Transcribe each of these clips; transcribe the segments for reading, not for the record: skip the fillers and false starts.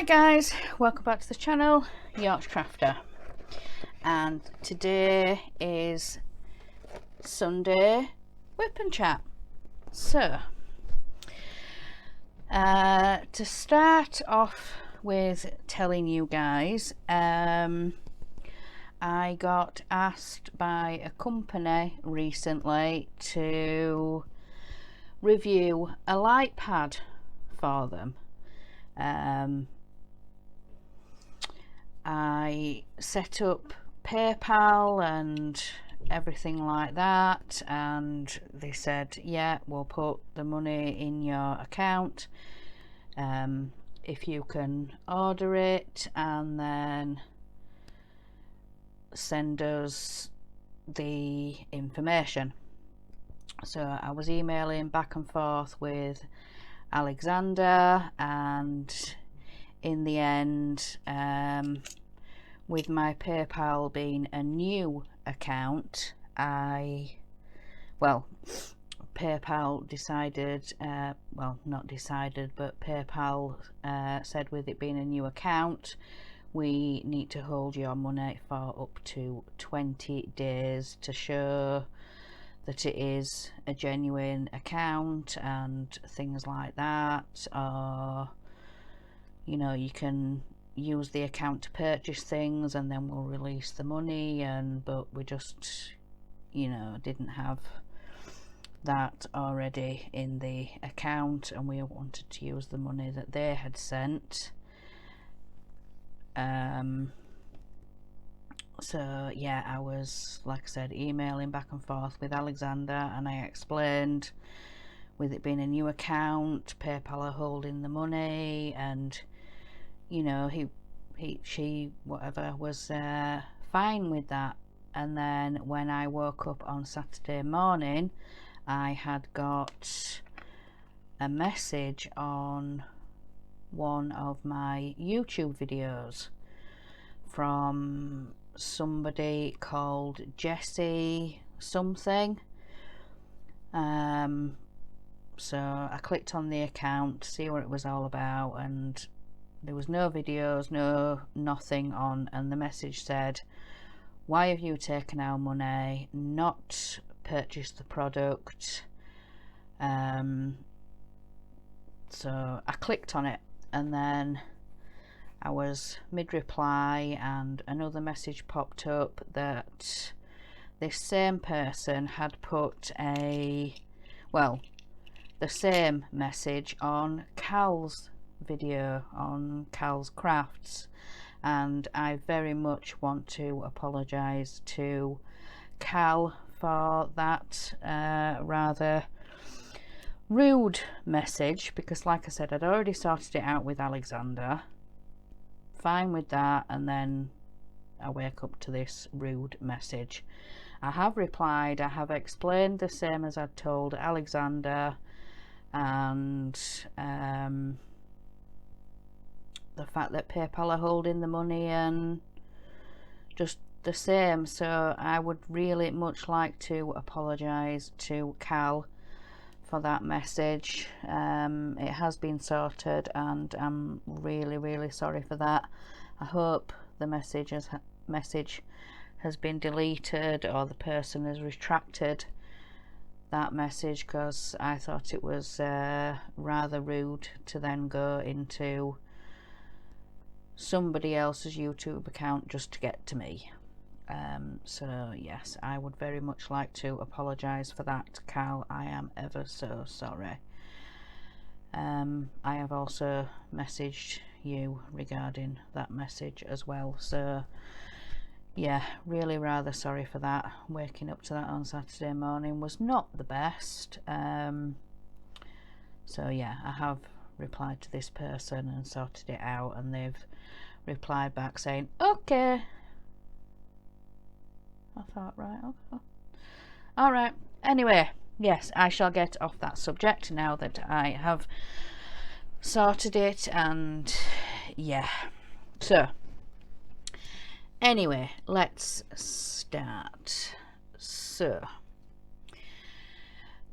Hi guys, welcome back to the channel, Yorkshire Crafter, and today is Sunday Whip and Chat. So to start off with telling you guys, I got asked by a company recently to review a light pad for them. I set up PayPal and everything like that, and they said, yeah, we'll put the money in your account if you can order it and then send us the information. So I was emailing back and forth with Alexander, and in the end, with my PayPal being a new account, PayPal decided, well, not decided, but PayPal said with it being a new account, we need to hold your money for up to 20 days to show that it is a genuine account and things like that. Or, you know, you can use the account to purchase things and then we'll release the money, but we just, you know, didn't have that already in the account and we wanted to use the money that they had sent. So yeah, I was, like I said, emailing back and forth with Alexander, and I explained with it being a new account, PayPal are holding the money, and you know, she whatever was fine with that. And then when I woke up on Saturday morning, I had got a message on one of my YouTube videos from somebody called Jessie something. So I clicked on the account to see what it was all about, and there was no videos, nothing on, and the message said, why have you taken our money, not purchased the product? So I clicked on it, and then I was mid-reply and another message popped up that this same person had put the same message on Cal's video, on Cal's Crafts, and I very much want to apologise to Cal for that rather rude message, because like I said, I'd already sorted it out with Alexander, fine with that, and then I wake up to this rude message. I have replied, I have explained the same as I'd told Alexander, and the fact that PayPal are holding the money and just the same. So I would really much like to apologise to Cal for that message. It has been sorted and I'm really sorry for that. I hope the message has been deleted, or the person has retracted that message, because I thought it was rather rude to then go into somebody else's YouTube account just to get to me. So yes, I would very much like to apologise for that, Cal. I am ever so sorry. I have also messaged you regarding that message as well, so yeah, really rather sorry for that. Waking up to that on Saturday morning was not the best. So yeah, I have replied to this person and sorted it out, and they've replied back saying okay. I thought, right, okay, all right. Anyway, yes, I shall get off that subject now that I have sorted it, and yeah. So anyway, let's start. So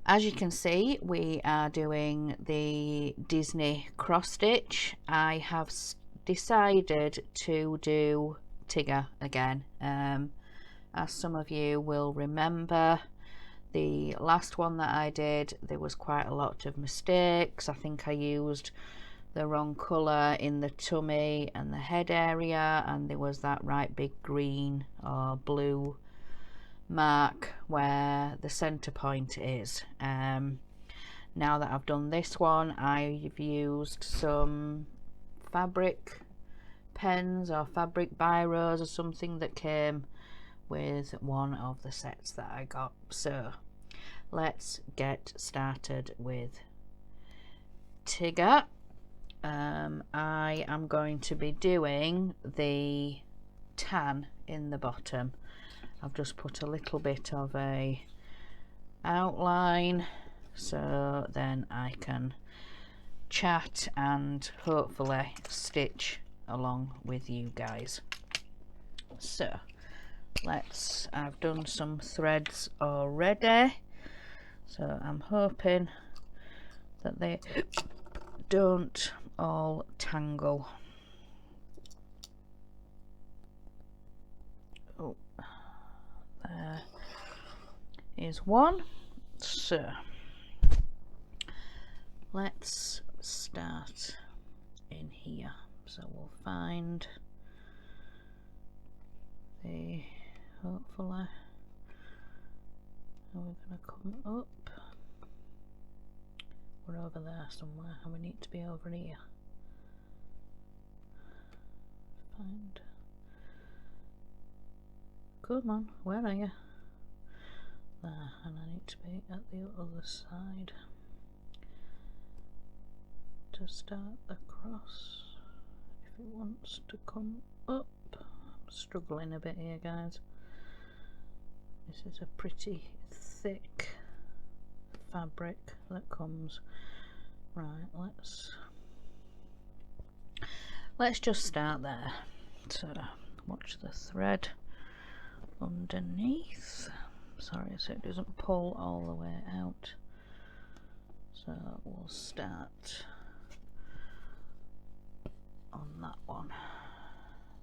as you can see, we are doing the Disney cross stitch. I have decided to do Tigger again. As some of you will remember, the last one that I did, there was quite a lot of mistakes. I think I used the wrong colour in the tummy and the head area, and there was that right big green or blue mark where the centre point is. Now that I've done this one, I've used some fabric pens or fabric biros or something that came with one of the sets that I got. So let's get started with Tigger. I am going to be doing the tan in the bottom. I've just put a little bit of a outline so then I can chat and hopefully stitch along with you guys. So I've done some threads already, so I'm hoping that they don't all tangle. Oh, there is one. So let's start in here. So we'll find the, hopefully, are we going to come up? We're over there somewhere, and we need to be over here. Find. Come on, where are you? There, and I need to be at the other side to start the cross if it wants to come up. I'm struggling a bit here, guys. This is a pretty thick fabric that comes. Right, let's just start there. So watch the thread underneath. Sorry, so it doesn't pull all the way out. So we'll start on that one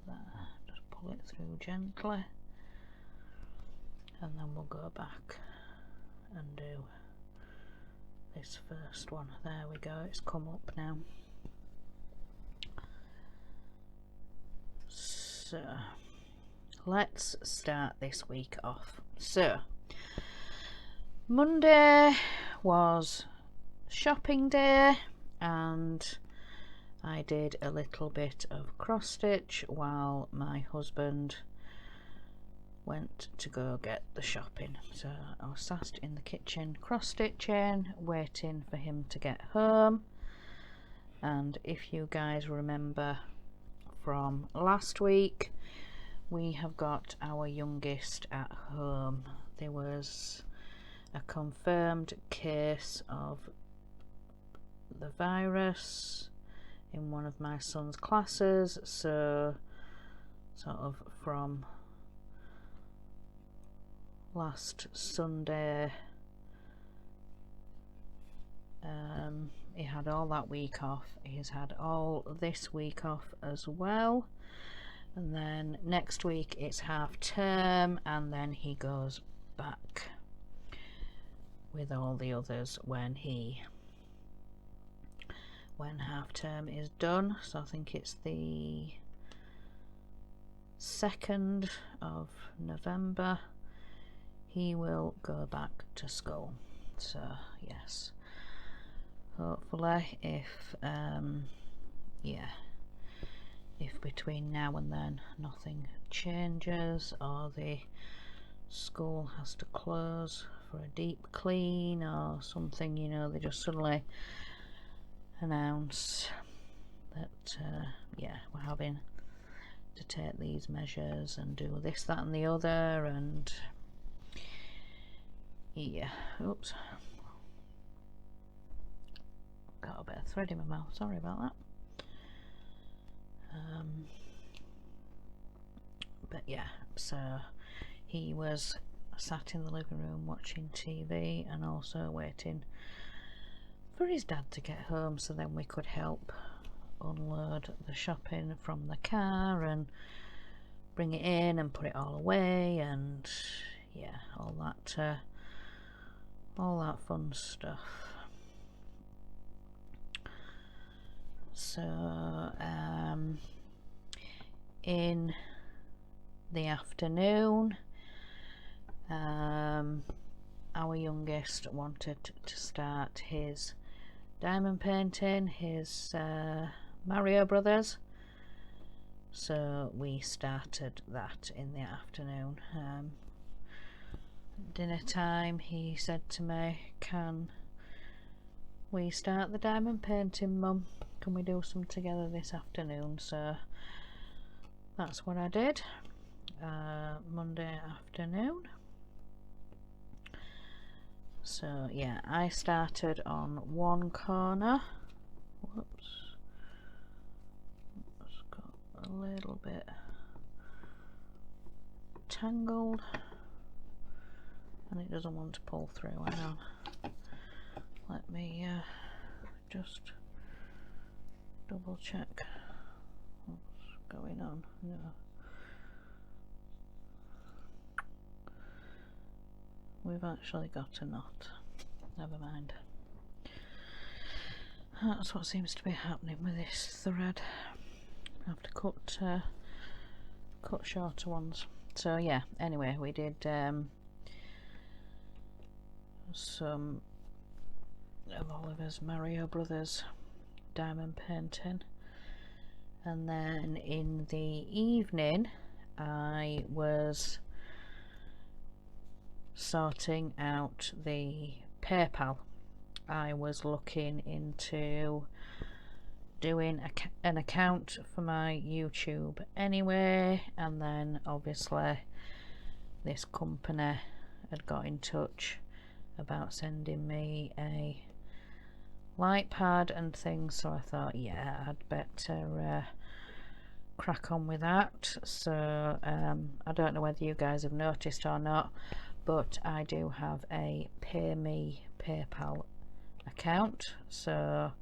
there. Just pull it through gently, and then we'll go back and do this first one. There we go, it's come up now. So let's start this week off. So Monday was shopping day, and I did a little bit of cross stitch while my husband went to go get the shopping. So I was sat in the kitchen cross stitching, waiting for him to get home. And if you guys remember from last week, we have got our youngest at home. There was a confirmed case of the virus in one of my son's classes, so sort of from last Sunday he had all that week off. He's had all this week off as well, and then next week it's half term, and then he goes back with all the others when half term is done. So I think it's the 2nd of November he will go back to school. So yes, hopefully if if between now and then nothing changes or the school has to close for a deep clean or something, you know, they just suddenly announce that yeah, we're having to take these measures and do this, that and the other, and yeah, oops, got a bit of thread in my mouth, sorry about that. But yeah, so he was sat in the living room watching TV and also waiting for his dad to get home, so then we could help unload the shopping from the car and bring it in and put it all away, and yeah, all that fun stuff. So in the afternoon, our youngest wanted to start his diamond painting, his Mario Brothers, so we started that in the afternoon. Dinner time, he said to me, "Can we start the diamond painting, Mum? Can we do some together this afternoon?" So that's what I did. Monday afternoon. So yeah, I started on one corner. Whoops, it's got a little bit tangled and it doesn't want to pull through. Hang on, let me just double check what's going on. No, we've actually got a knot. Never mind. That's what seems to be happening with this thread. I have to cut shorter ones. So yeah, anyway, we did some of Oliver's Mario Brothers diamond painting, and then in the evening I was sorting out the PayPal. I was looking into doing an account for my YouTube anyway, and then obviously this company had got in touch about sending me a light pad and things, so I thought, yeah, I'd better crack on with that. So I don't know whether you guys have noticed or not, but I do have a PayMe PayPal account, so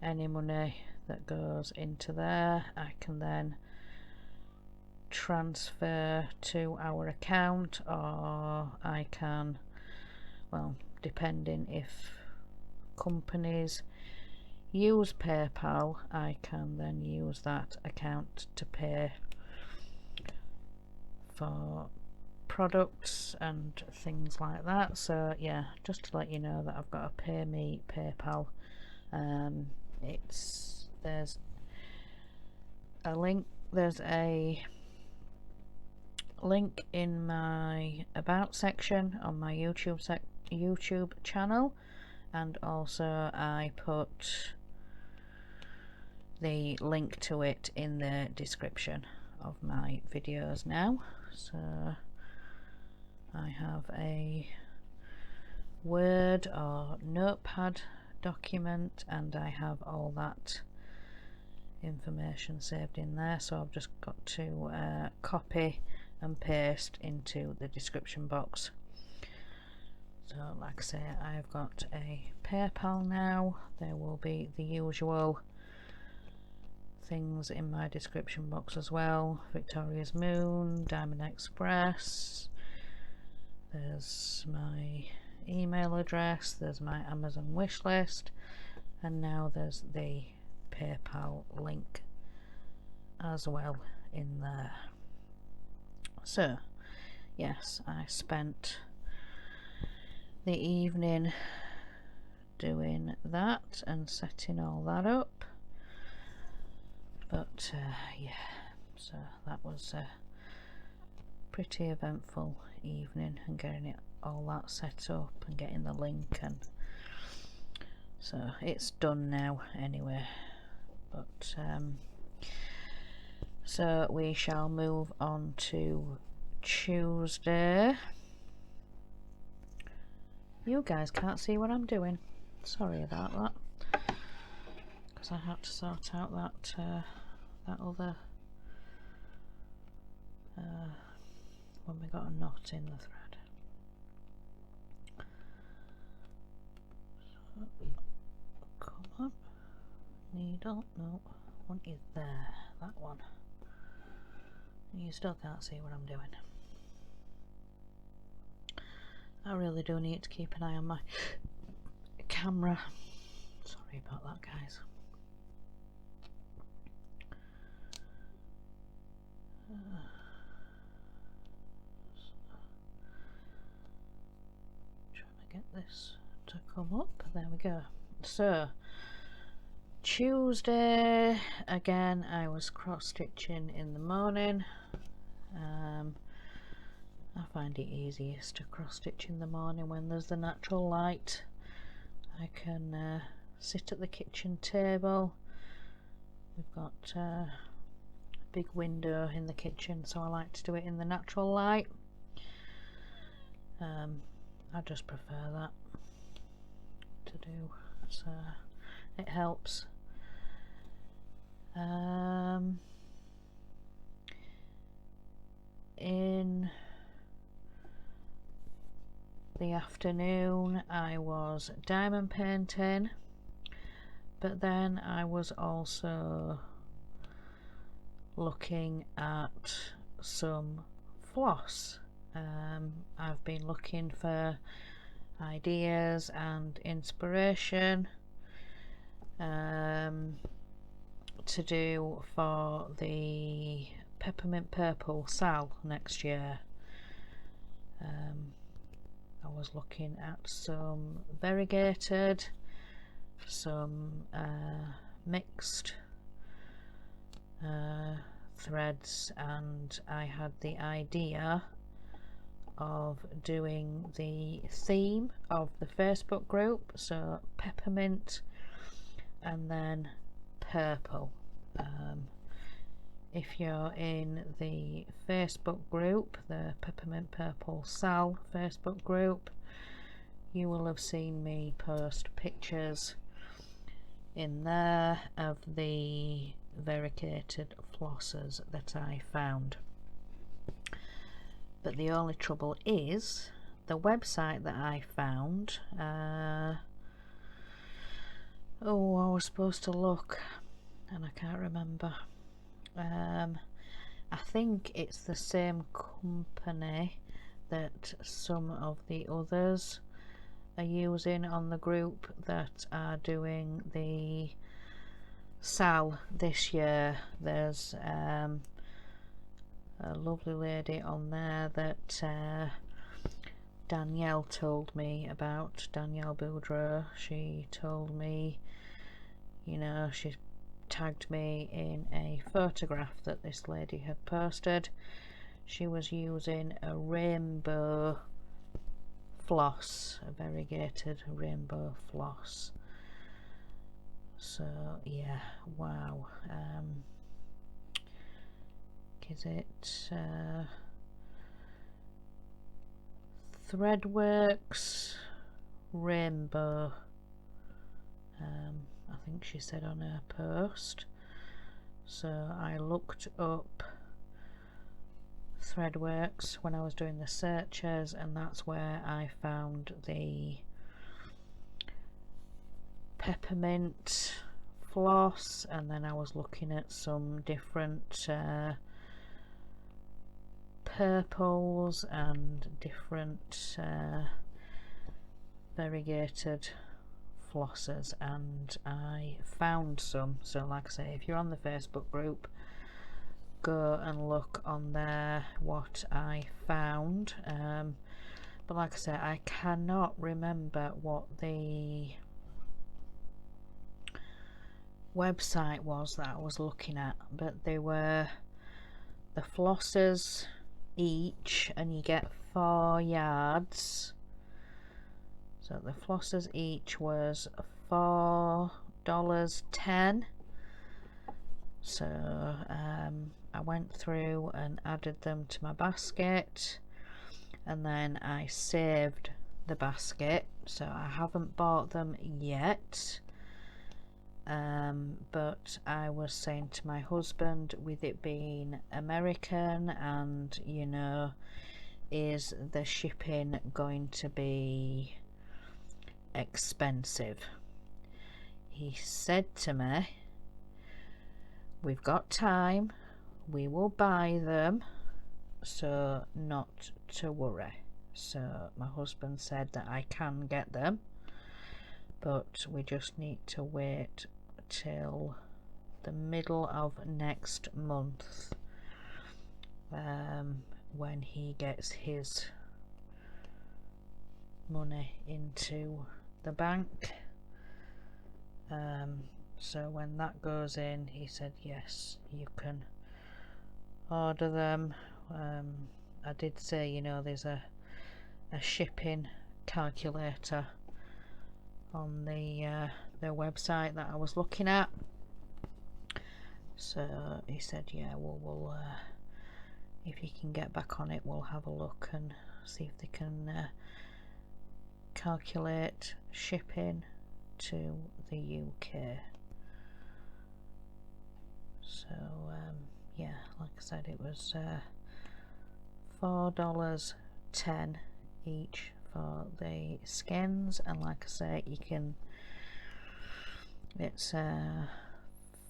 any money that goes into there I can then transfer to our account, or I can, well, depending if companies use PayPal, I can then use that account to pay for products and things like that. So yeah, just to let you know that I've got a PayMe PayPal. There's a link in my about section on my YouTube channel, and also I put the link to it in the description of my videos now. So I have a Word or Notepad document, and I have all that information saved in there, so I've just got to copy and paste into the description box. So like I say, I've got a PayPal now. There will be the usual things in my description box as well: Victoria's Moon, Diamond Express, there's my email address, there's my Amazon wish list, and now there's the PayPal link as well in there. So yes, I spent the evening doing that and setting all that up, but yeah, so that was a pretty eventful evening, and getting it all that set up and getting the link, and so it's done now anyway. But so we shall move on to Tuesday. You guys can't see what I'm doing, sorry about that, because I had to sort out that other when we got a knot in the thread. So, come on, needle. don't know. Want you there, that one. You still can't see what I'm doing. I really do need to keep an eye on my camera. Sorry about that, guys. Trying to get this to come up. There we go. So Tuesday again, I was cross stitching in the morning. I find it easiest to cross stitch in the morning when there's the natural light. I can sit at the kitchen table. We've got a big window in the kitchen, so I like to do it in the natural light. I just prefer that to do, so it helps. In the afternoon I was diamond painting, but then I was also looking at some floss. I've been looking for ideas and inspiration to do for the peppermint purple sal next year. I was looking at some variegated, some mixed threads, and I had the idea of doing the theme of the Facebook group, so peppermint and then purple. If you're in the Facebook group, the Peppermint Purple Sal Facebook group, you will have seen me post pictures in there of the variegated flosses that I found. But the only trouble is the website that I found. I was supposed to look and I can't remember. I think it's the same company that some of the others are using on the group that are doing the sal this year. There's a lovely lady on there that Danielle told me about, Danielle Boudreau. She told me, you know, she tagged me in a photograph that this lady had posted. She was using a rainbow floss, a variegated rainbow floss. So yeah, wow. Is it Threadworks Rainbow? I think she said on her post. So I looked up Threadworks when I was doing the searches, and that's where I found the peppermint floss, and then I was looking at some different purples and different variegated flosses, and I found some. So like I say, if you're on the Facebook group, go and look on there what I found. But like I say, I cannot remember what the website was that I was looking at, but they were the flosses each, and you get 4 yards. So the flosses each was $4.10. So I went through and added them to my basket, and then I saved the basket. So I haven't bought them yet, but I was saying to my husband, with it being American, and you know, is the shipping going to be expensive? He said to me, we've got time, we will buy them, so not to worry. So my husband said that I can get them, but we just need to wait till the middle of next month, when he gets his money into the bank. So when that goes in, he said yes, you can order them. I did say, you know, there's a shipping calculator on their website that I was looking at. So he said, yeah, we'll if you can get back on it, we'll have a look and see if they can calculate shipping to the UK. So yeah, like I said, it was $4.10 each for the skins, and like I say, you can, it's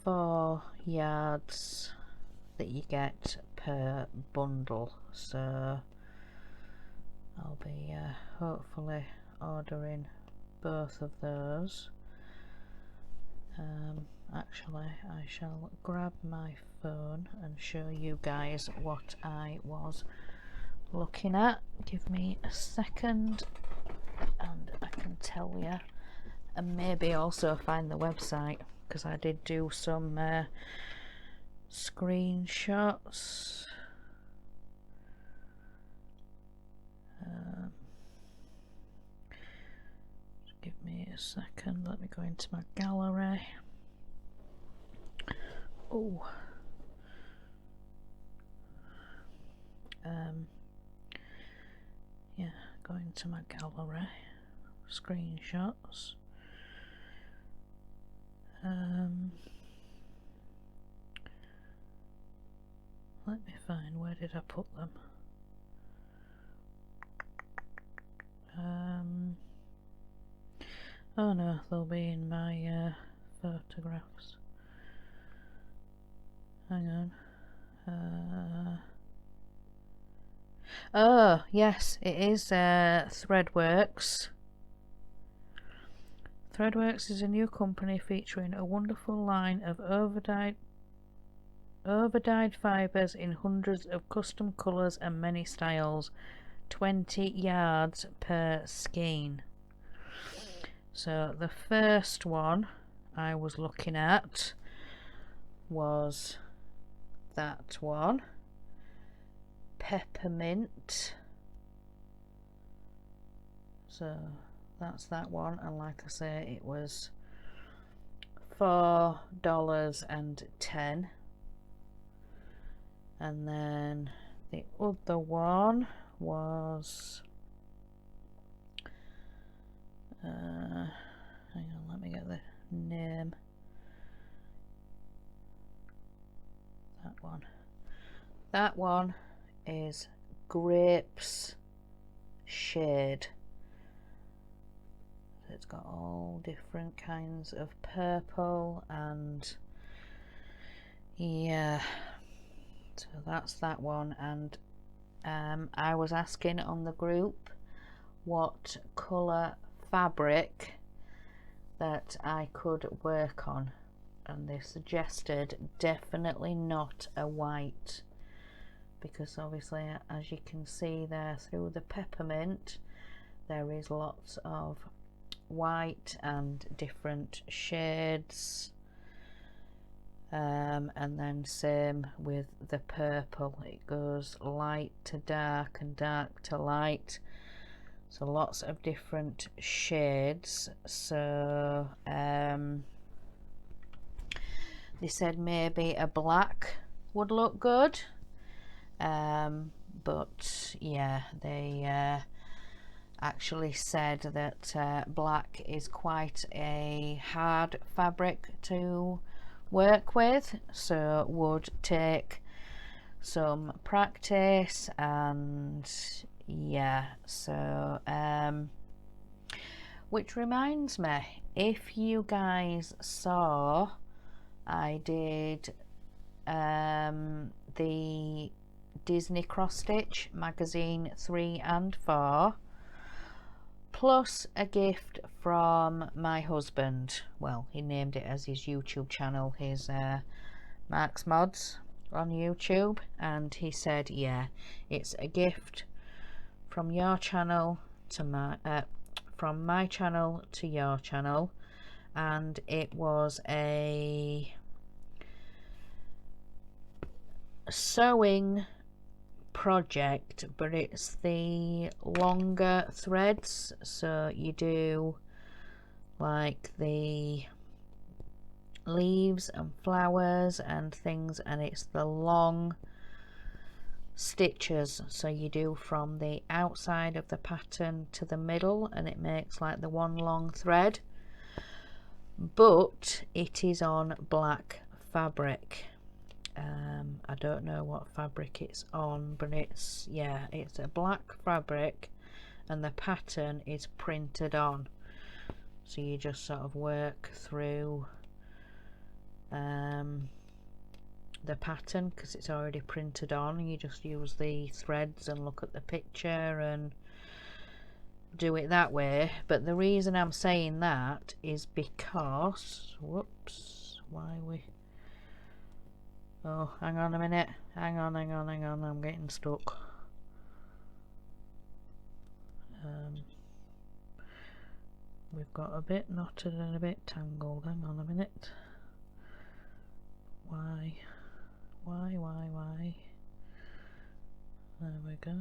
4 yards that you get per bundle. So I'll be hopefully ordering both of those. Actually, I shall grab my phone and show you guys what I was looking at. Give me a second and I can tell you, and maybe also find the website, because I did do some screenshots. Give me a second, let me go into my gallery. Oh, yeah, go into my gallery, screenshots. Let me find, where did I put them? Oh no, they'll be in my photographs. Hang on. Oh yes, it is Threadworks. Threadworks is a new company featuring a wonderful line of overdyed fibres in hundreds of custom colours and many styles. 20 yards per skein. So the first one I was looking at was that one, peppermint. So that's that one, and like I say, it was $4.10. And then the other one was hang on, let me get the name. That one is grapes shade. It's got all different kinds of purple, and yeah, so that's that one. And I was asking on the group what colour fabric that I could work on, and they suggested definitely not a white, because obviously, as you can see there through the peppermint, there is lots of white and different shades, and then same with the purple, it goes light to dark and dark to light, so lots of different shades. So they said maybe a black would look good, but yeah, they actually said that black is quite a hard fabric to work with, so would take some practice. And yeah, so which reminds me, if you guys saw, I did the Disney cross stitch magazine 3 and 4, plus a gift from my husband. Well, he named it as his YouTube channel, his Mark's Mods on YouTube, and he said, yeah, it's a gift from your channel to my from my channel to your channel. And it was a sewing project, but it's the longer threads, so you do like the leaves and flowers and things, and it's the long stitches, so you do from the outside of the pattern to the middle, and it makes like the one long thread, but it is on black fabric. I don't know what fabric it's on, but it's, yeah, it's a black fabric, and the pattern is printed on, so you just sort of work through the pattern because it's already printed on. You just use the threads and look at the picture and do it that way. But the reason I'm saying that is because, whoops, why we, oh, hang on a minute, hang on, I'm getting stuck. We've got a bit knotted and a bit tangled. Hang on a minute. Why? There we go,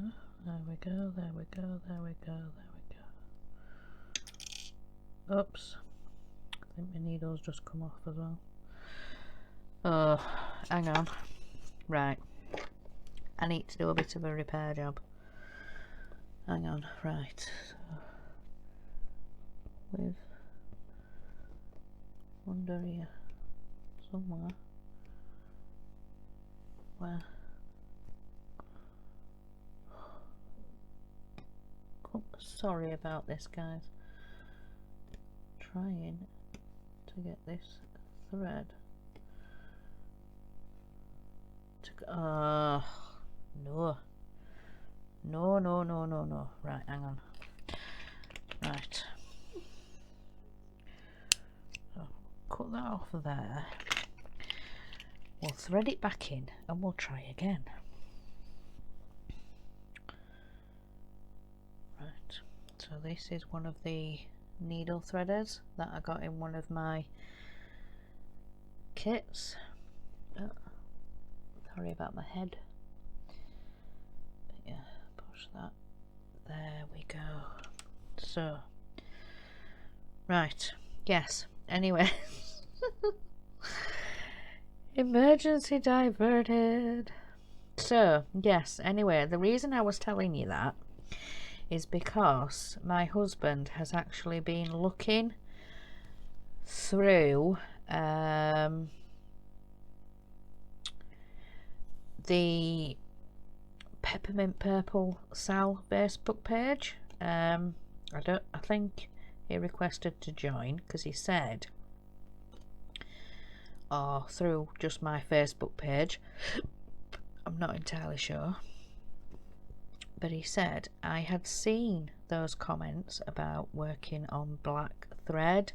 there we go, there we go, there we go, there we go. Oops, I think my needle's just come off as well. Oh, hang on. Right, I need to do a bit of a repair job. Hang on, right. So, with under here somewhere. Where? Oh, sorry about this, guys. Trying to get this thread to go. No. No. Right, hang on. Right. So cut that off there. We'll thread it back in and we'll try again. Right, so this is one of the needle threaders that I got in one of my kits. Oh, sorry about my head. But yeah, push that. There we go. So, right, yes, anyway. Emergency diverted. So, yes, anyway, the reason I was telling you that is because my husband has actually been looking through the Peppermint Purple Sal Facebook page. I think he requested to join because he said, or through just my Facebook page, I'm not entirely sure, but he said I had seen those comments about working on black thread,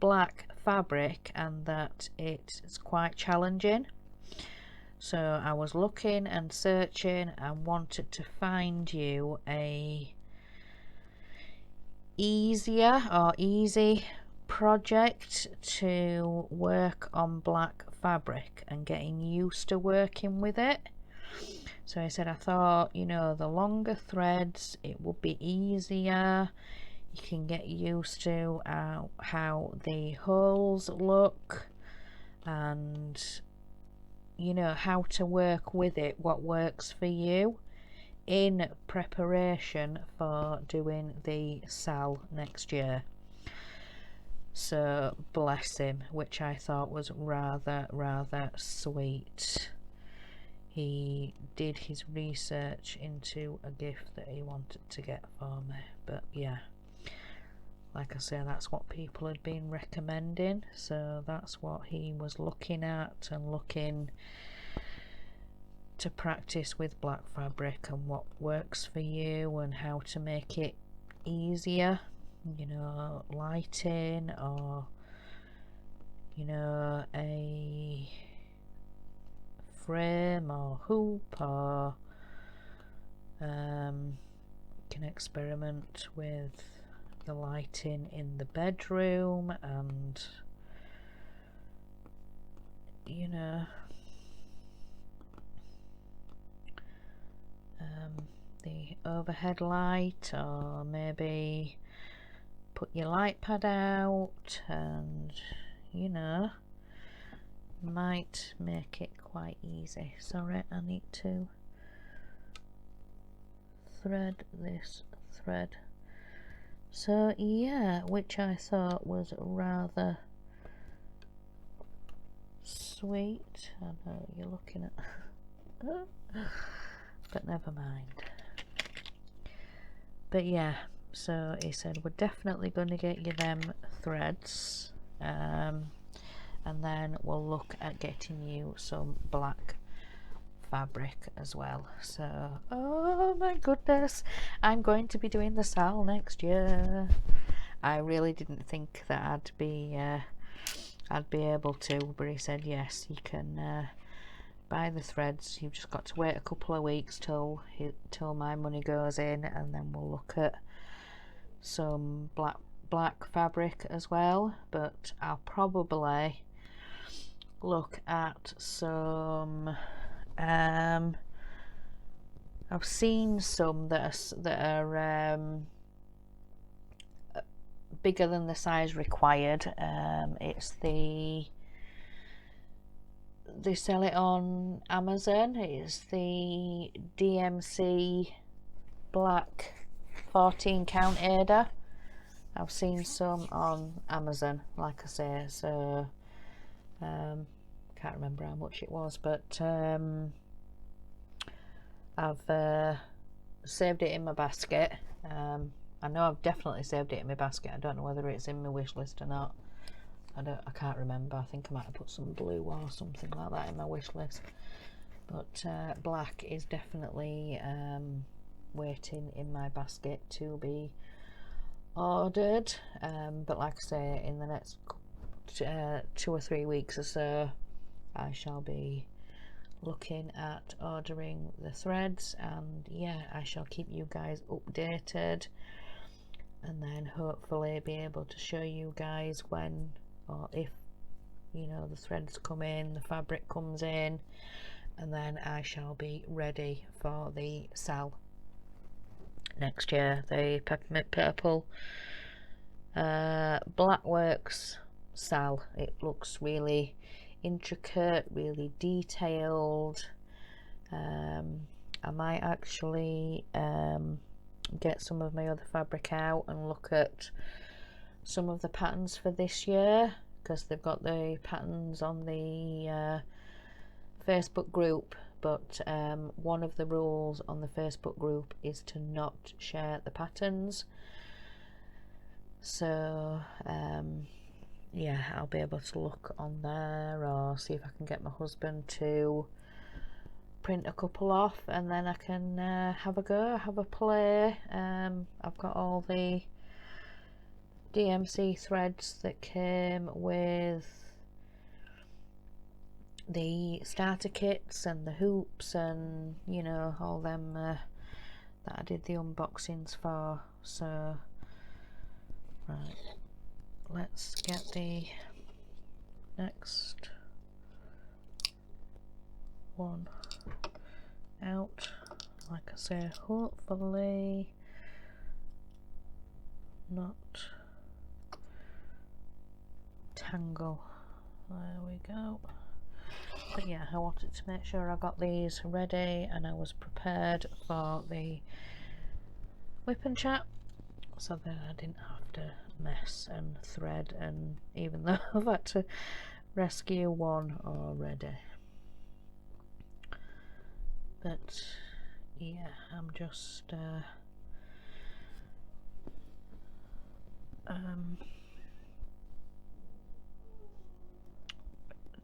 black fabric, and that it's quite challenging. So I was looking and searching and wanted to find you a easy project to work on black fabric and getting used to working with it. So I said, I thought, you know, the longer threads, it would be easier. You can get used to how the holes look, and you know how to work with it, what works for you, in preparation for doing the Sal next year. So bless him, which I thought was rather sweet. He did his research into a gift that he wanted to get for me. But yeah, like I say, that's what people had been recommending, so that's what he was looking at and looking to practice with black fabric and what works for you and how to make it easier, you know, lighting, or you know, a frame or hoop, or can experiment with the lighting in the bedroom, and you know, the overhead light, or maybe put your light pad out, and you know, might make it quite easy. Sorry, I need to thread this thread. So yeah, which I thought was rather sweet. I know you're looking at but never mind. But yeah, so he said we're definitely going to get you them threads, and then we'll look at getting you some black fabric as well. So oh my goodness, I'm going to be doing the sale next year. I really didn't think that I'd be able to, but he said yes, you can buy the threads. You've just got to wait a couple of weeks till my money goes in, and then we'll look at some black fabric as well. But I'll probably look at some I've seen some that are bigger than the size required. It's they sell it on Amazon. It's the DMC black 14 count Ada. I've seen some on Amazon, like I say, so can't remember how much it was, but I've saved it in my basket. I know I've definitely saved it in my basket. I don't know whether it's in my wish list or not. I can't remember. I think I might have put some blue or something like that in my wish list. But black is definitely waiting in my basket to be ordered. But like I say, in the next 2 or 3 weeks or so, I shall be looking at ordering the threads, and yeah, I shall keep you guys updated, and then hopefully be able to show you guys when or if, you know, the threads come in, the fabric comes in, and then I shall be ready for the sale next year. The Peppermint Purple Blackworks sale. It looks really intricate, really detailed. I might actually get some of my other fabric out and look at some of the patterns for this year, because they've got the patterns on the Facebook group, but one of the rules on the Facebook group is to not share the patterns. So yeah, I'll be able to look on there, or see if I can get my husband to print a couple off, and then I can have a go, have a play. I've got all the DMC threads that came with the starter kits and the hoops, and you know, all them that I did the unboxings for. So right, let's get the next one out. Like I say, hopefully not tangle. There we go. But yeah, I wanted to make sure I got these ready and I was prepared for the Wip and Chat, so that I didn't have to mess and thread, and even though I've had to rescue one already. But yeah, I'm just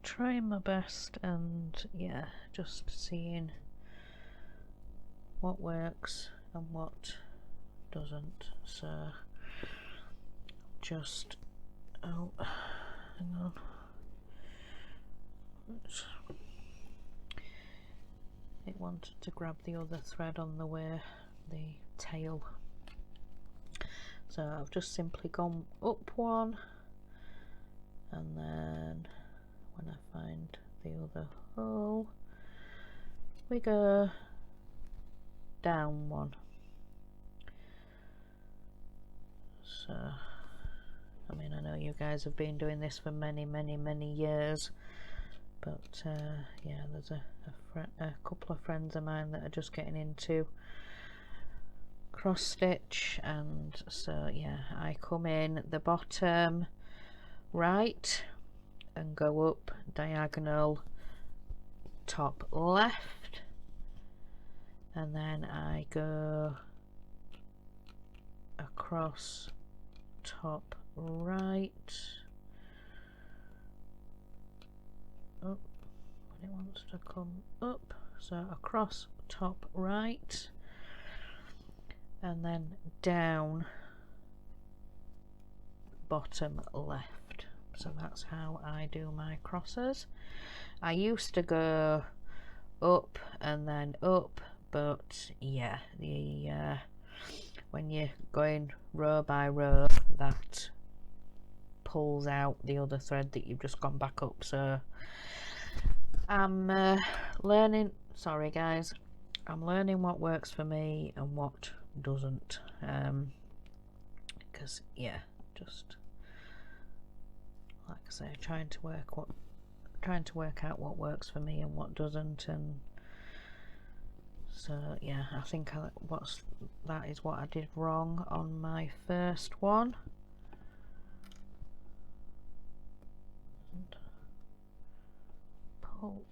trying my best, and yeah, just seeing what works and what doesn't. So just, oh, hang on, it wanted to grab the other thread on the way, the tail, so I've just simply gone up one, and then when I find the other hole we go down one. So I mean, I know you guys have been doing this for many years, but yeah, there's a couple of friends of mine that are just getting into cross stitch, and so yeah, I come in the bottom right and go up diagonal top left, and then I go across top right. Oh, when it wants to come up, so across top right, and then down bottom left. So that's how I do my crosses. I used to go up and then up, but yeah, the when you're going row by row, that pulls out the other thread that you've just gone back up. So I'm learning, sorry guys, I'm learning what works for me and what doesn't, because yeah, just like I say, trying to work out what works for me and what doesn't. And so yeah, I think that is what I did wrong on my first one. And pull.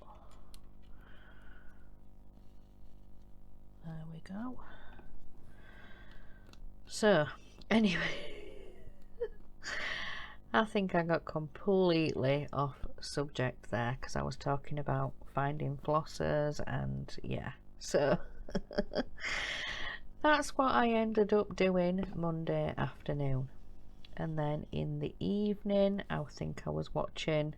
There we go. So anyway, I think I got completely off subject there because I was talking about finding flossers, and yeah, so that's what I ended up doing Monday afternoon. And then in the evening, I think I was watching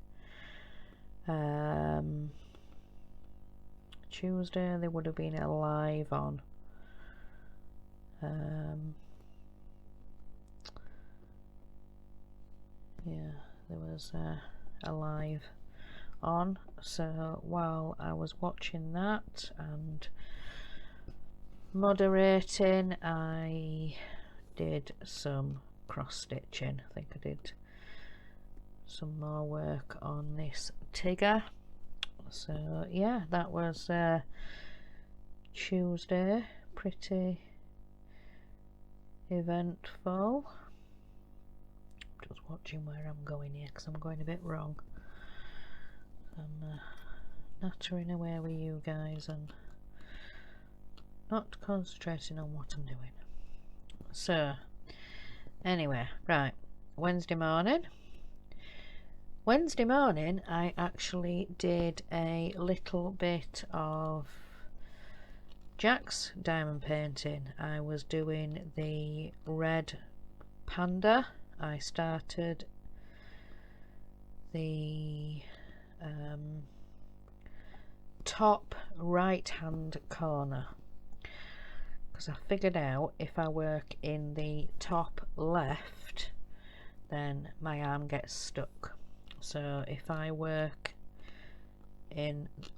Tuesday, there would have been a live on yeah, there was a live on, so while I was watching that and moderating, I did some cross stitching. I think I did some more work on this Tigger. So yeah, that was Tuesday, pretty eventful. Just watching where I'm going here because I'm going a bit wrong. I'm nattering away with you guys and not concentrating on what I'm doing. So anyway, right, Wednesday morning I actually did a little bit of Jack's diamond painting. I was doing the red panda. I started the top right hand corner because I figured out if I work in the top left then my arm gets stuck. So if I work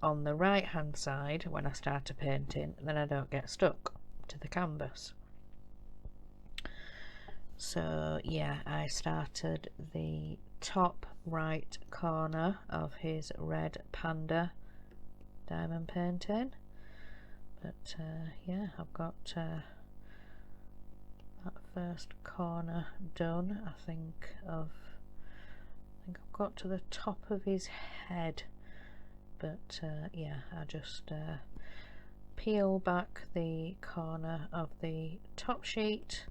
on the right hand side when I start a painting, then I don't get stuck to the canvas. So yeah, I started the top right corner of his red panda diamond painting, but yeah, I've got that first corner done. I think I've got to the top of his head, but yeah, I just peel back the corner of the top sheet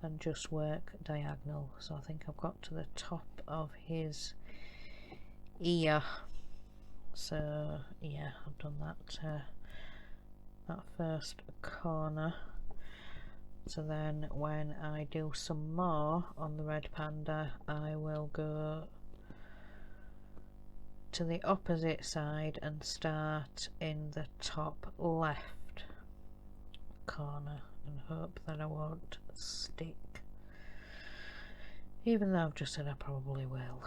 and just work diagonal. So I think I've got to the top of his ear. So yeah, I've done that first corner. So then when I do some more on the red panda, I will go to the opposite side and start in the top left corner and hope that I won't stick, even though I've just said I probably will.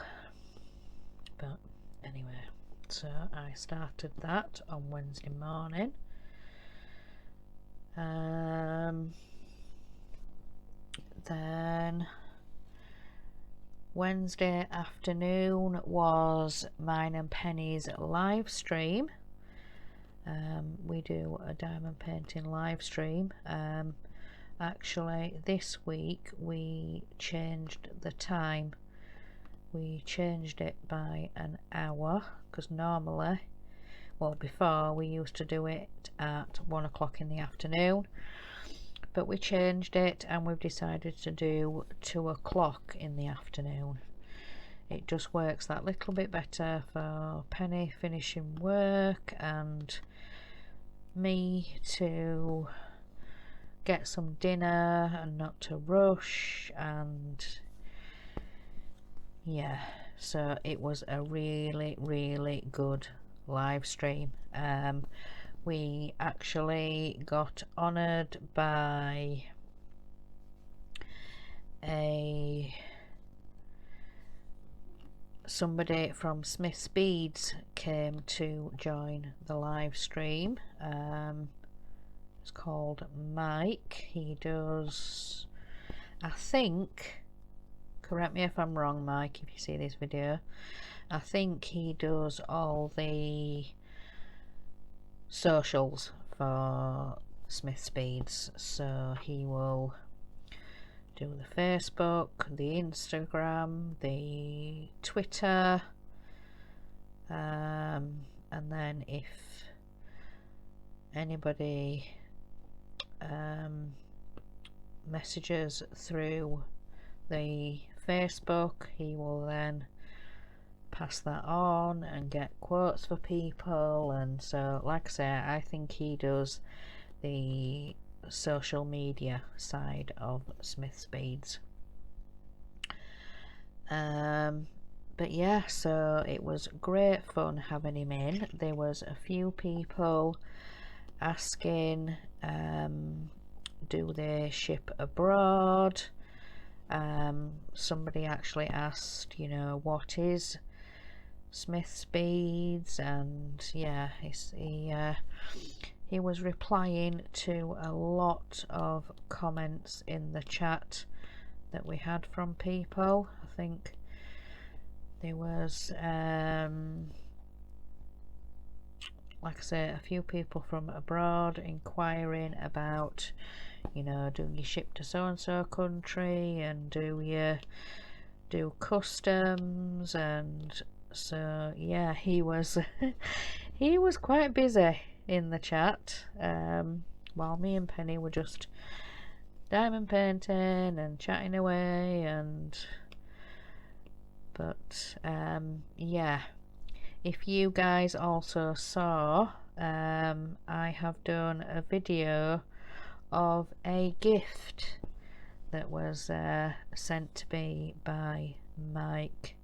But anyway, so I started that on Wednesday morning. Then Wednesday afternoon was mine and Penny's live stream. We do a diamond painting live stream. Actually this week we changed the time. We changed it by an hour, because normally, well, before we used to do it at 1 o'clock in the afternoon, but we changed it and we've decided to do 2 o'clock in the afternoon. It just works that little bit better for Penny finishing work and me to get some dinner and not to rush. And yeah, so it was a really good live stream. We actually got honoured by somebody from Smith's Beads came to join the live stream. It's called Mike. He does, I think, correct me if I'm wrong, Mike, if you see this video, I think he does all the socials for Smith's Beads. So he will do the Facebook, the Instagram, the Twitter, and then if anybody messages through the Facebook, he will then pass that on and get quotes for people. And so, like I say, I think he does the social media side of Smith's Beads. But yeah, so it was great fun having him in. There was a few people asking, do they ship abroad? Somebody actually asked, you know, what is Smith's Beads? And yeah, he was replying to a lot of comments in the chat that we had from people. I think there was like I say, a few people from abroad inquiring about, you know, do you ship to so and so country, and do you do customs? And so yeah, he was he was quite busy in the chat, while me and Penny were just diamond painting and chatting away. And but yeah, if you guys also saw, I have done a video of a gift that was sent to me by Mike.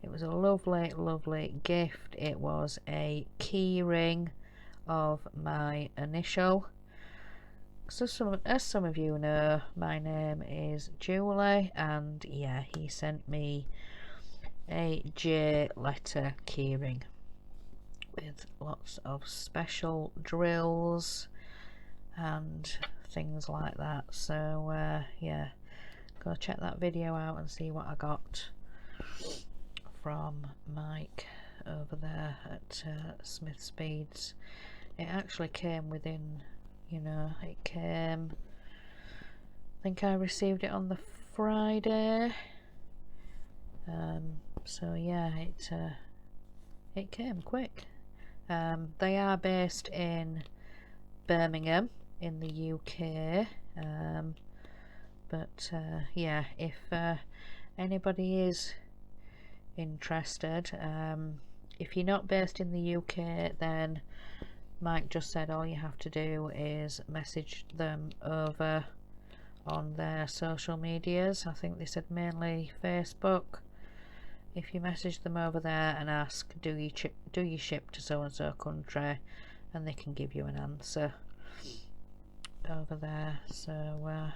It was a lovely gift. It was a key ring of my initial. So as some of you know, my name is Julie, and yeah, he sent me a J letter keyring with lots of special drills and things like that. So yeah, go check that video out and see what I got from Mike over there at Smith's Beads. It actually came within, you know, it came, I think I received it on the Friday. So yeah, it came quick. They are based in Birmingham in the UK, But yeah, if anybody is interested, if you're not based in the UK, then Mike just said all you have to do is message them over on their social medias. I think they said mainly Facebook. If you message them over there and ask, do you ship to so and so country, and they can give you an answer over there. So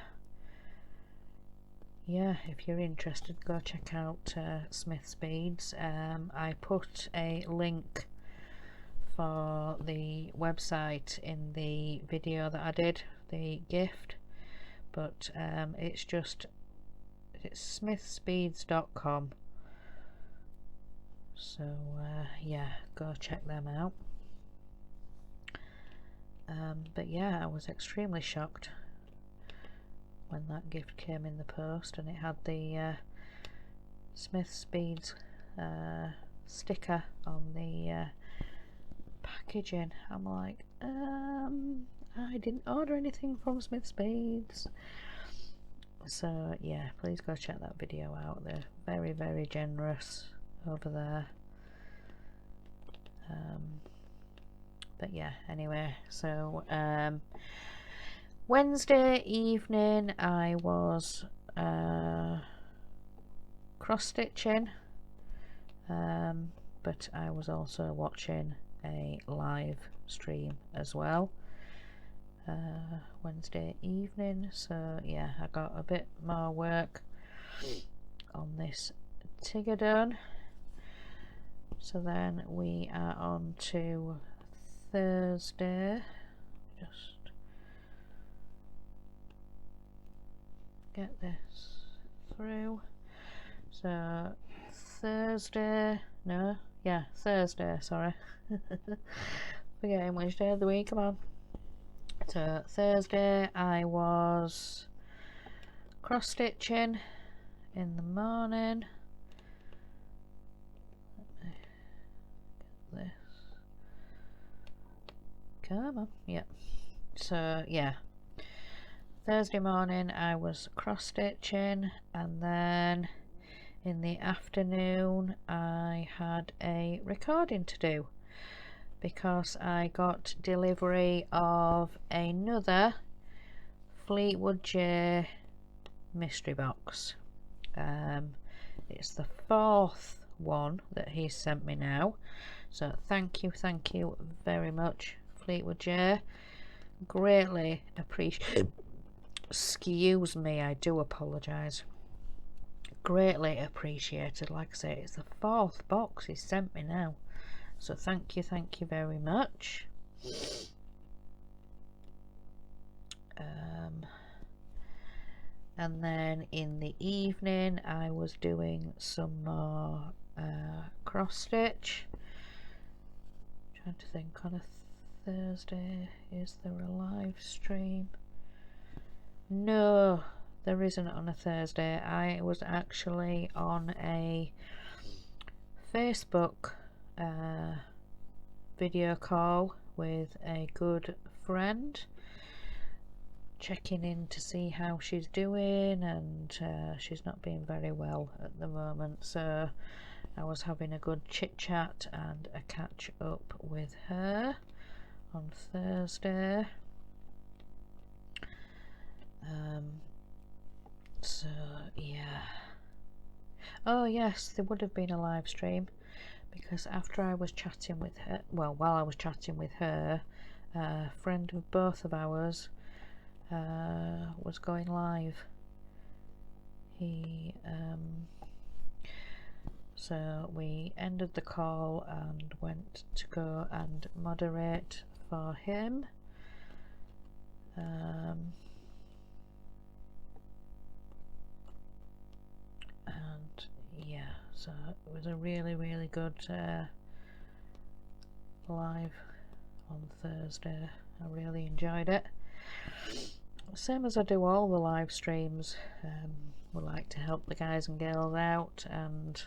yeah, if you're interested, go check out Smith's Beads. I put a link for the website in the video that I did, the gift, but it's smithsbeads.com. So yeah, go check them out. But yeah, I was extremely shocked when that gift came in the post, and it had the Smith's Beads sticker on the packaging. I'm like, I didn't order anything from Smith's Beads. So yeah, please go check that video out. They're very, very generous over there. But yeah, anyway, so Wednesday evening I was cross stitching, but I was also watching a live stream as well Wednesday evening. So yeah, I got a bit more work on this Tigger done. So then we are on to Thursday. Just get this through. So Thursday, sorry. Forgetting which day of the week I'm on. So Thursday I was cross stitching in the morning. Let me get this. Come on, yeah. So yeah, Thursday morning I was cross stitching, and then in the afternoon I had a recording to do because I got delivery of another Fleetwood J mystery box. It's the 4th one that he's sent me now, so thank you very much, Fleetwood J. Greatly appreciate. Excuse me, I do apologise. Greatly appreciated. Like I say, it's the 4th box he's sent me now, so thank you very much. And then in the evening I was doing some more cross stitch. Trying to think, on a Thursday is there a live stream? No, there isn't on a Thursday. I was actually on a Facebook video call with a good friend, checking in to see how she's doing, and she's not being very well at the moment, so I was having a good chit chat and a catch up with her on Thursday. So yeah, oh yes, there would have been a live stream, because after I was chatting with her, well, while I was chatting with her, a friend of both of ours was going live. So we ended the call and went to go and moderate for him. And yeah, so it was a really good live on Thursday. I really enjoyed it. Same as I do all the live streams. We like to help the guys and girls out, and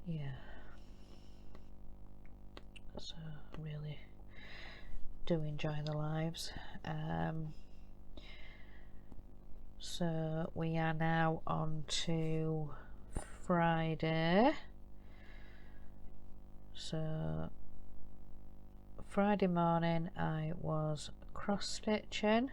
yeah, so really do enjoy the lives. So we are now on to Friday. So Friday morning I was cross stitching.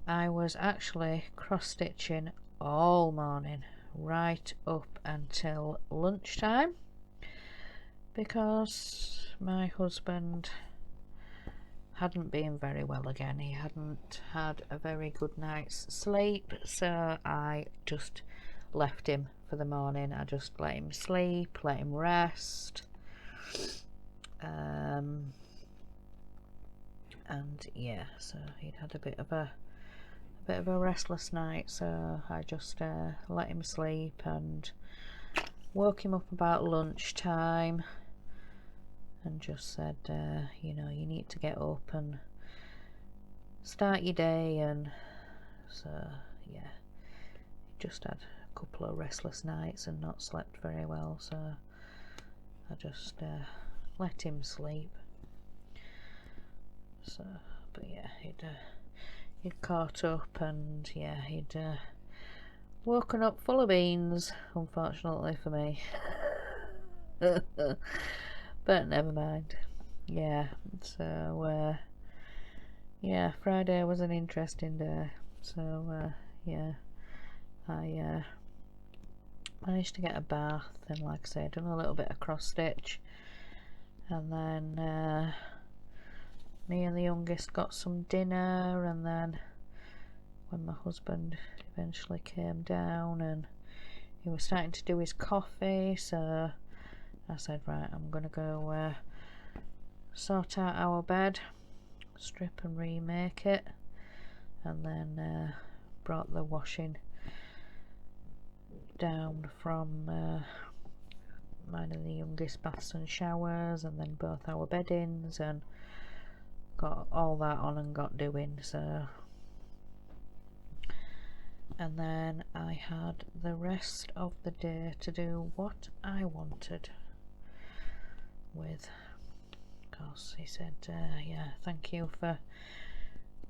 I was actually cross stitching all morning right up until lunchtime because my husband hadn't been very well again. He hadn't had a very good night's sleep, so I just left him for the morning. I just let him sleep, let him rest, and yeah, so he'd had a bit of a restless night, so I just let him sleep and woke him up about lunchtime and just said, you know, you need to get up and start your day. And so yeah, he just had a couple of restless nights and not slept very well, so I just let him sleep. So, but yeah, he'd caught up, and yeah, he'd woken up full of beans, unfortunately for me. But never mind. Yeah, so yeah, Friday was an interesting day. So yeah, I managed to get a bath, and like I said, done a little bit of cross stitch, and then me and the youngest got some dinner, and then when my husband eventually came down and he was starting to do his coffee, so I said, right, I'm gonna go sort out our bed, strip and remake it, and then brought the washing down from mine and the youngest baths and showers, and then both our beddings, and got all that on and got doing. So, and then I had the rest of the day to do what I wanted with, because he said, yeah, thank you for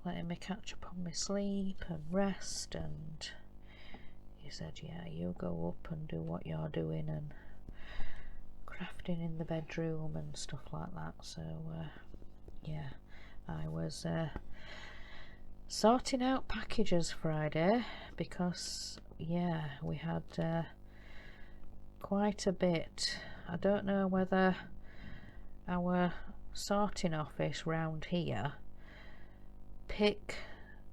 letting me catch up on my sleep and rest, and he said, yeah, you go up and do what you're doing and crafting in the bedroom and stuff like that. So yeah, I was sorting out packages Friday because yeah, we had quite a bit. I don't know whether our sorting office round here pick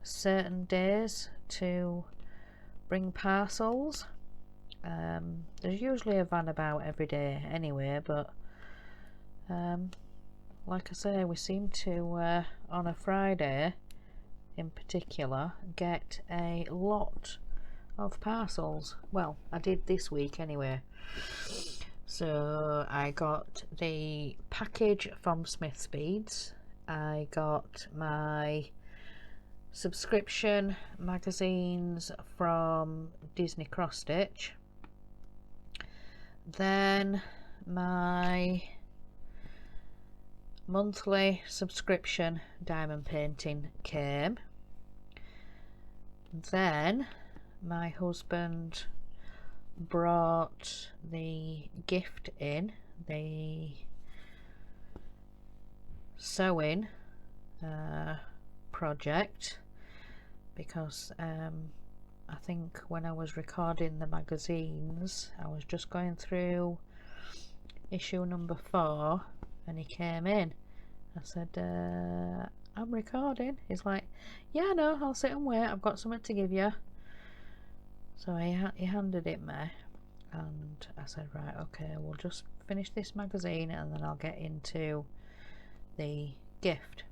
certain days to bring parcels. There's usually a van about every day anyway, but like I say, we seem to on a Friday in particular get a lot of parcels. Well, I did this week anyway. So I got the package from Smith's Beads, I got my subscription magazines from Disney Cross Stitch, then my monthly subscription diamond painting came, then my husband brought the gift in, the sewing project, because I think when I was recording the magazines I was just going through issue number 4 and he came in. I said, I'm recording. He's like, yeah, no, I'll sit and wait, I've got something to give you. So he handed it me, and I said, right, okay, we'll just finish this magazine and then I'll get into the gift.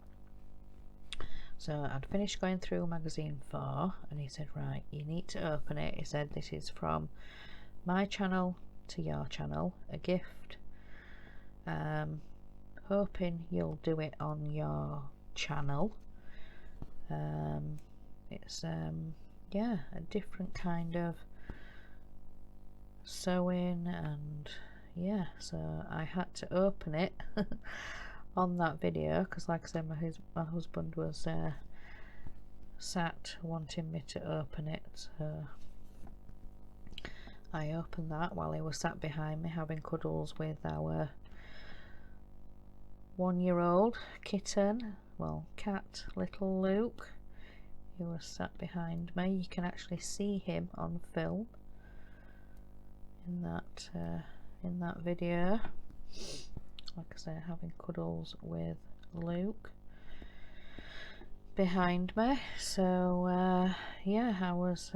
So I'd finished going through magazine 4 and he said, right, you need to open it. He said, this is from my channel to your channel, a gift, hoping you'll do it on your channel. It's yeah, a different kind of sewing, and yeah, so I had to open it on that video because like I said, my husband was sat wanting me to open it, so I opened that while he was sat behind me having cuddles with our 1-year-old kitten, well, cat, little Luke. He was sat behind me. You can actually see him on film in that video. Like I say, having cuddles with Luke behind me. So yeah, I was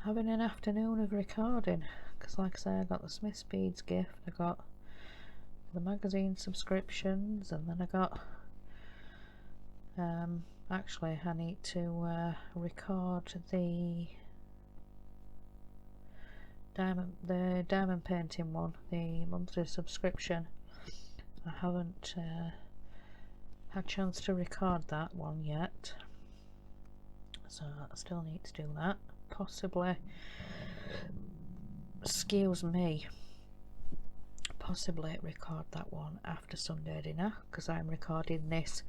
having an afternoon of recording, because like I say, I got the Smith Speeds gift, I got the magazine subscriptions, and then I got actually I need to record the diamond painting one, the monthly subscription. I haven't had a chance to record that one yet, so I still need to do that. Possibly, excuse me, possibly record that one after Sunday dinner, because I'm recording this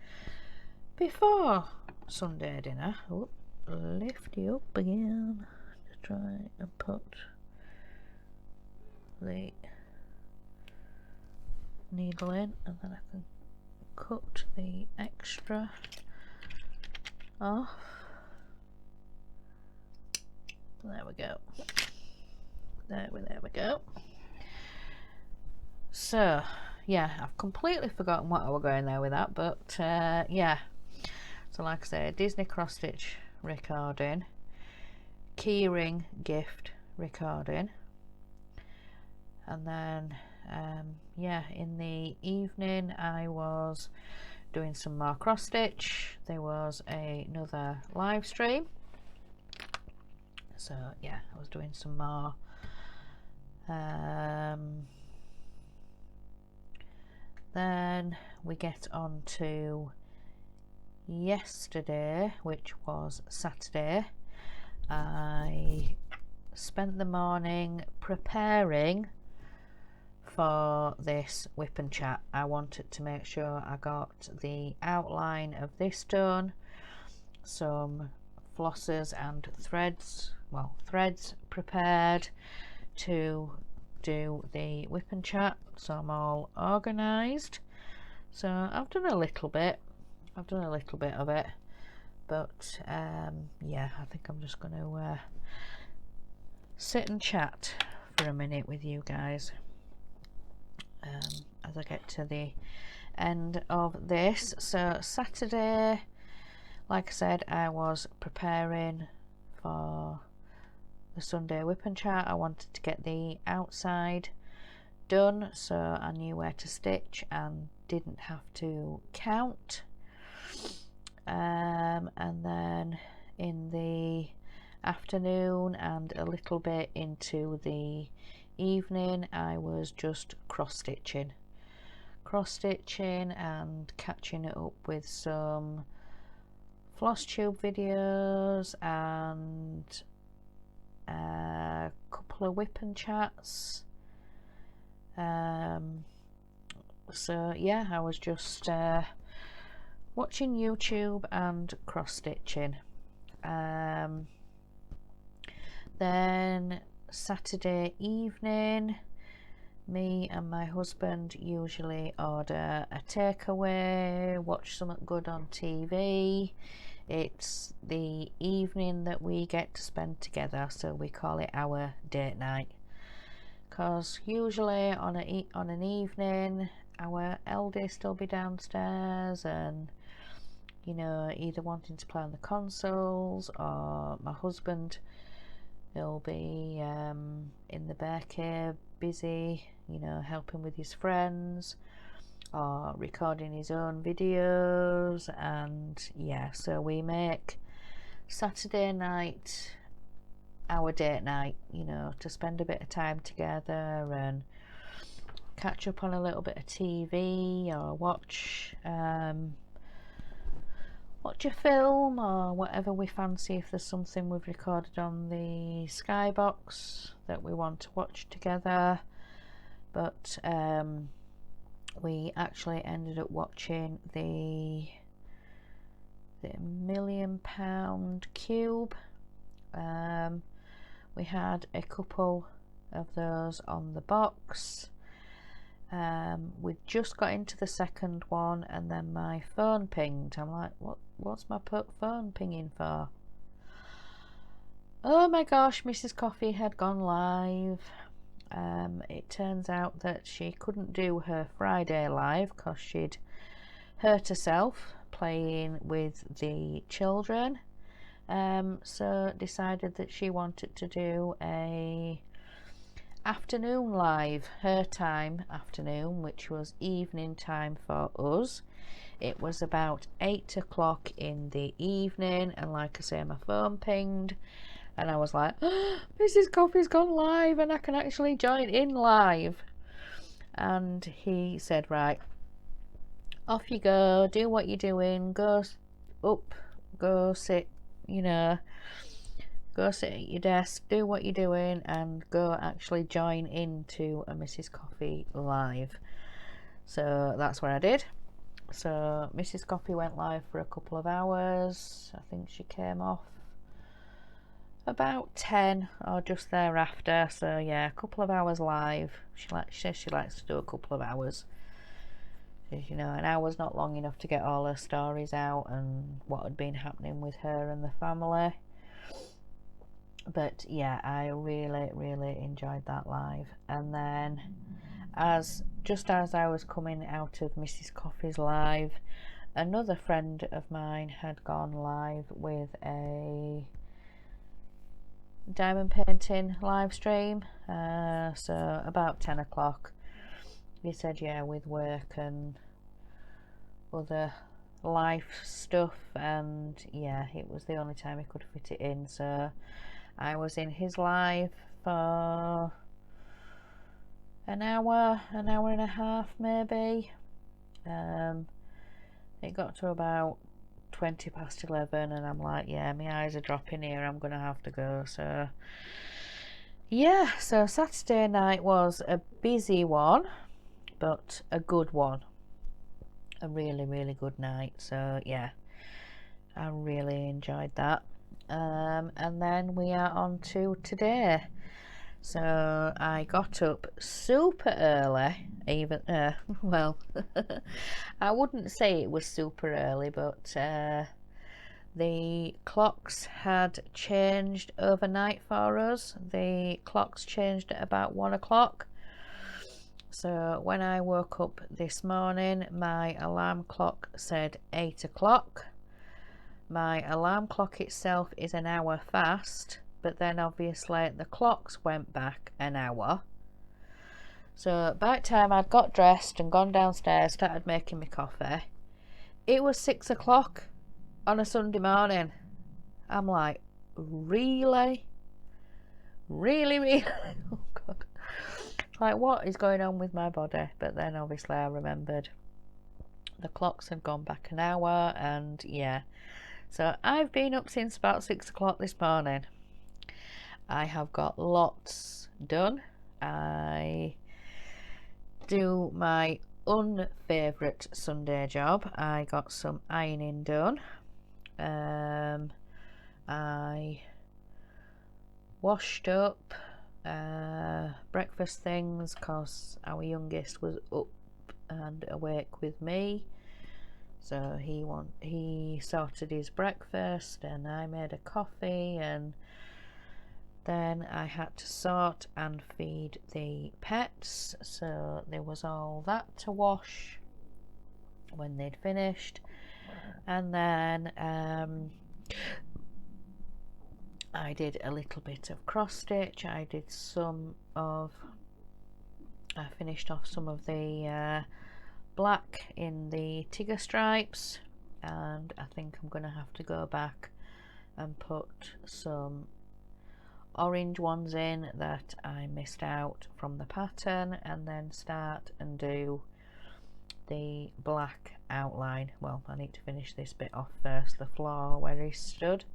before Sunday dinner. Oop, lift you up again to try and put the needle in, and then I can cut the extra off. There we go. There we go. So yeah, I've completely forgotten what I was going there with that, but yeah. So like I say, Disney cross stitch recording, keyring gift recording, and then yeah, in the evening I was doing some more cross stitch. There was another live stream, so yeah, I was doing some more. Then we get on to yesterday, which was Saturday. I spent the morning preparing for this Wip and Chat. I wanted to make sure I got the outline of this done, some flossers and threads, well, threads prepared to do the Wip and Chat, so I'm all organised. So I've done a little bit of it, but yeah, I think I'm just going to sit and chat for a minute with you guys as I get to the end of this. So Saturday, like I said, I was preparing for the Sunday Wip and Chat. I wanted to get the outside done so I knew where to stitch and didn't have to count. And then in the afternoon and a little bit into the evening, I was just cross stitching and catching it up with some floss tube videos and a couple of Wip and Chats. So yeah, I was just watching YouTube and cross stitching. Then Saturday evening, me and my husband usually order a takeaway, watch something good on TV. It's the evening that we get to spend together, so we call it our date night, because usually on an evening our eldest will be downstairs and, you know, either wanting to play on the consoles, or my husband will be in the bear cave busy, you know, helping with his friends or recording his own videos. And yeah, so we make Saturday night our date night, you know, to spend a bit of time together and catch up on a little bit of TV, or watch a film or whatever we fancy. If there's something we've recorded on the Skybox that we want to watch together. But we actually ended up watching the the £1,000,000 cube. We had a couple of those on the box. We just got into the second one, and then my phone pinged. I'm like, what's my phone pinging for? Oh my gosh, Mrs. Coffee had gone live. It turns out that she couldn't do her Friday live because she'd hurt herself playing with the children. So decided that she wanted to do a afternoon live, her time afternoon, which was evening time for us. It was about 8 o'clock in the evening, and like I say, my phone pinged and I was like, oh, Mrs. Coffee's gone live and I can actually join in live. And he said, right, off you go, do what you're doing, go up, go sit, go sit at your desk, do what you're doing, and go actually join into a Mrs. Coffee live. So that's what I did. So Mrs. Coffee went live for a couple of hours. I think she came off about 10 or just thereafter. So yeah, a couple of hours live. She says she likes to do a couple of hours. An hour's not long enough to get all her stories out and what had been happening with her and the family. But yeah, I really enjoyed that live. And then just as I was coming out of Mrs. Coffee's live, another friend of mine had gone live with a diamond painting live stream. So about 10 o'clock. He said, yeah, with work and other life stuff, and yeah, it was the only time he could fit it in. So I was in his live for an hour and a half maybe. It got to about 20 past 11 and I'm like, yeah, my eyes are dropping here, I'm gonna have to go. So yeah, so Saturday night was a busy one, but a good one, a really good night. So yeah, I really enjoyed that. And then we are on to today. So I got up super early, even well, I wouldn't say it was super early, but the clocks had changed overnight for us. The clocks changed at about 1 o'clock. So when I woke up this morning, my alarm clock said 8 o'clock. My alarm clock itself is an hour fast, but then obviously the clocks went back an hour. So by the time I'd got dressed and gone downstairs, started making my coffee, it was 6 o'clock on a Sunday morning. I'm like, really? Oh God. Like, what is going on with my body? But then obviously I remembered the clocks had gone back an hour, and yeah. So I've been up since about 6 o'clock this morning. I have got lots done. I do my unfavourite Sunday job. I got some ironing done. I washed up breakfast things because our youngest was up and awake with me. So he sorted his breakfast and I made a coffee, and then I had to sort and feed the pets. So there was all that to wash when they'd finished. And then I did a little bit of cross stitch. I finished off some of the black in the tiger stripes, and I think I'm gonna have to go back and put some orange ones in that I missed out from the pattern, and then start and do the black outline. Well, I need to finish this bit off first, the floor where he stood,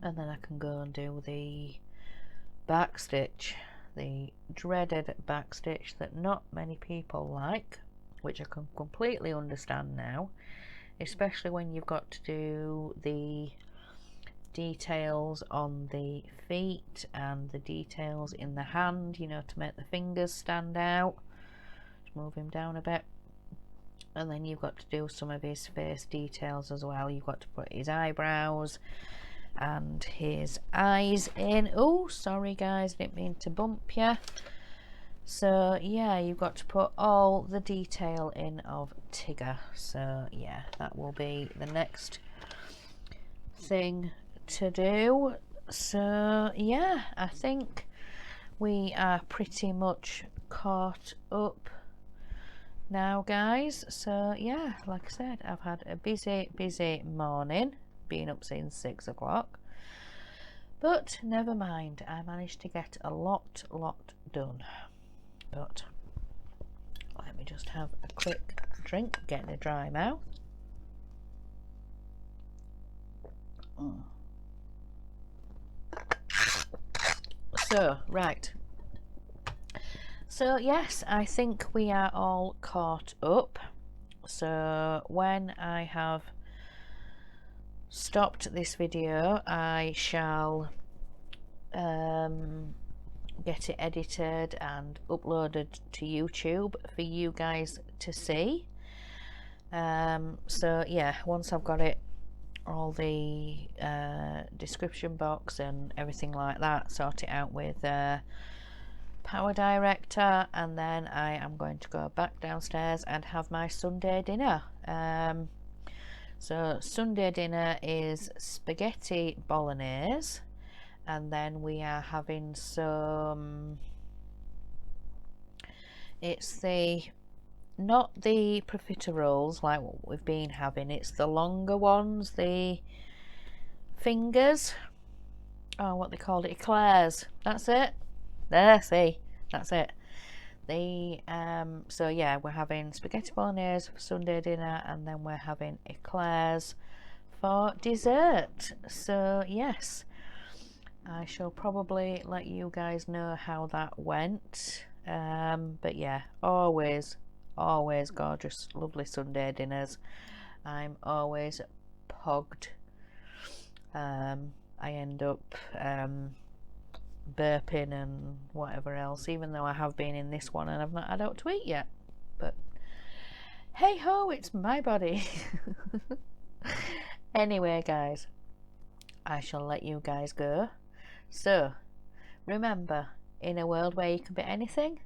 and then I can go and do the back stitch, the dreaded back stitch that not many people like, which I can completely understand now. especially when you've got to do the details on the feet and the details in the hand, you know, to make the fingers stand out. Just move him down a bit. And then you've got to do some of his face details as well. You've got to put his eyebrows and his eyes in. Oh, sorry guys, didn't mean to bump you. So yeah, you've got to put all the detail in of Tigger. So yeah, that will be the next thing to do. So yeah, I think we are pretty much caught up now, guys. So yeah, like I said, I've had a busy morning, been up since 6 o'clock, but never mind, I managed to get a lot done. But let me just have a quick drink, getting a dry mouth. So right, so yes, I think we are all caught up. So when I have stopped this video, I shall get it edited and uploaded to YouTube for you guys to see. So yeah, once I've got it, all the description box and everything like that, sort it out with Power Director, and then I am going to go back downstairs and have my Sunday dinner. So Sunday dinner is spaghetti bolognese, and then we are having some, it's the, not the profiteroles like what we've been having, it's the longer ones, the fingers, oh, what they called it, eclairs, that's it, there, see, that's it. The so yeah, we're having spaghetti bolognese for Sunday dinner, and then we're having eclairs for dessert. So yes, I shall probably let you guys know how that went. But yeah, always gorgeous, lovely Sunday dinners. I'm always pogged. I end up burping and whatever else, even though I have been in this one and I've not had out to eat yet. But hey ho, it's my body. Anyway guys, I shall let you guys go. So remember, in a world where you can be anything,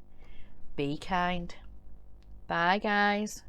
be kind. Bye guys.